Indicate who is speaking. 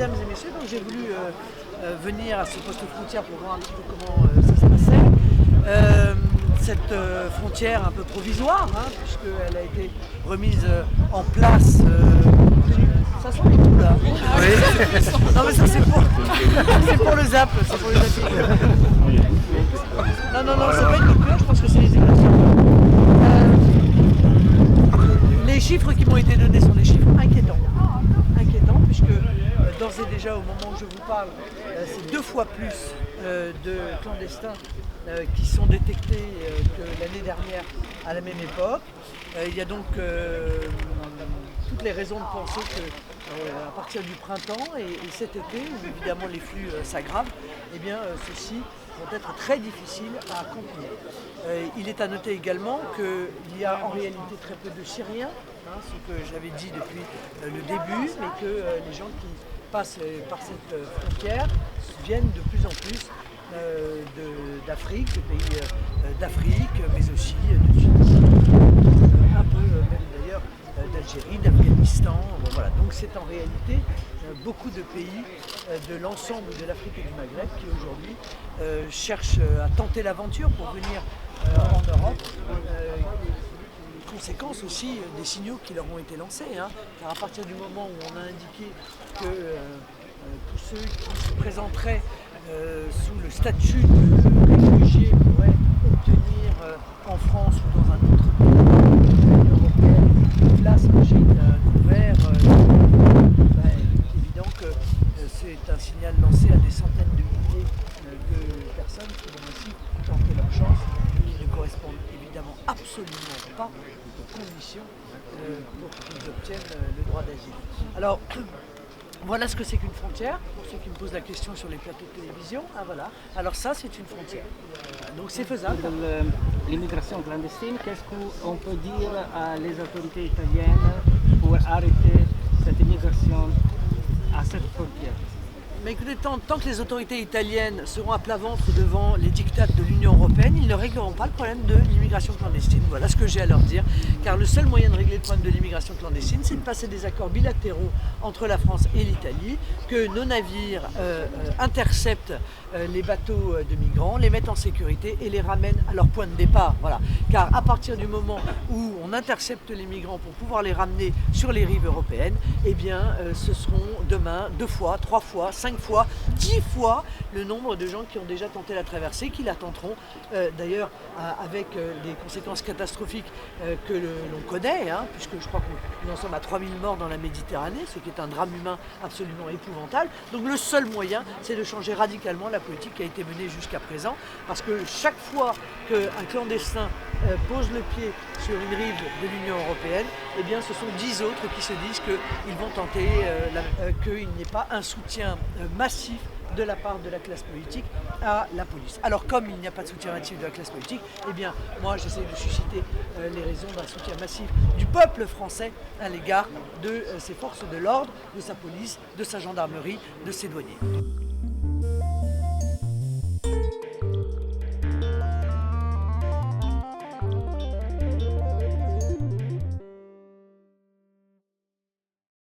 Speaker 1: mesdames et messieurs, donc j'ai voulu venir à ce poste frontière pour voir un petit peu comment ça se passait. Cette frontière un peu provisoire, puisqu'elle a été remise en place. Ça sent les coups là. Oui. Non mais ça c'est pour le zap, c'est pour le zapping. Non, c'est pas une coupure, je pense que c'est les émotions. Les chiffres qui m'ont été donnés sont des chiffres inquiétants. Inquiétants, puisque d'ores et déjà, au moment où je vous parle, c'est 2 fois plus de clandestins qui sont détectés que l'année dernière à la même époque. Il y a donc toutes les raisons de penser qu'à partir du printemps et cet été, où évidemment les flux s'aggravent, eh bien ceux-ci vont être très difficiles à contenir. Il est à noter également qu'il y a en réalité très peu de Syriens, ce que j'avais dit depuis le début, mais que les gens qui passent par cette frontière viennent de plus en plus d'Afrique, de pays d'Afrique, mais aussi de Tunisie, un peu même d'ailleurs d'Algérie, d'Afghanistan. Bon, voilà. Donc c'est en réalité beaucoup de pays de l'ensemble de l'Afrique et du Maghreb qui aujourd'hui cherchent à tenter l'aventure pour venir en Europe. Conséquence aussi des signaux qui leur ont été lancés, car à partir du moment où on a indiqué que tous ceux qui se présenteraient sous le statut de réfugiés pourraient obtenir en France ou dans un autre pays de l'Union européenne une place en Chine couvert, il est évident que c'est un signal lancé à des centaines de milliers de personnes qui vont aussi tenter leur chance, qui ne correspondent évidemment absolument pas aux conditions pour qu'ils obtiennent le droit d'asile. Alors, voilà ce que c'est qu'une frontière, pour ceux qui me posent la question sur les plateaux de télévision. Ah voilà, alors ça c'est une frontière. Donc c'est faisable.
Speaker 2: Pour l'immigration clandestine, qu'est-ce qu'on peut dire à les autorités italiennes pour arrêter cette immigration à cette frontière?
Speaker 1: Mais écoutez, tant que les autorités italiennes seront à plat ventre devant les diktats de l'Union européenne, ils ne régleront pas le problème de l'immigration clandestine. Voilà ce que j'ai à leur dire. Car le seul moyen de régler le problème de l'immigration clandestine, c'est de passer des accords bilatéraux entre la France et l'Italie, que nos navires interceptent les bateaux de migrants, les mettent en sécurité et les ramènent à leur point de départ. Voilà. Car à partir du moment où on intercepte les migrants pour pouvoir les ramener sur les rives européennes, eh bien ce seront demain 2 fois, 3 fois, 5 fois, 10 fois le nombre de gens qui ont déjà tenté la traversée, qui la tenteront d'ailleurs avec des conséquences catastrophiques que l'on connaît, puisque je crois que nous en sommes à 3000 morts dans la Méditerranée, ce qui est un drame humain absolument épouvantable. Donc le seul moyen, c'est de changer radicalement la politique qui a été menée jusqu'à présent, parce que chaque fois qu'un clandestin pose le pied sur une rive de l'Union européenne, eh bien ce sont 10 autres qui se disent qu'ils vont tenter qu'il n'y ait pas un soutien massif de la part de la classe politique à la police. Alors comme il n'y a pas de soutien massif de la classe politique, eh bien moi j'essaie de susciter les raisons d'un soutien massif du peuple français à l'égard de ses forces de l'ordre, de sa police, de sa gendarmerie, de ses douaniers.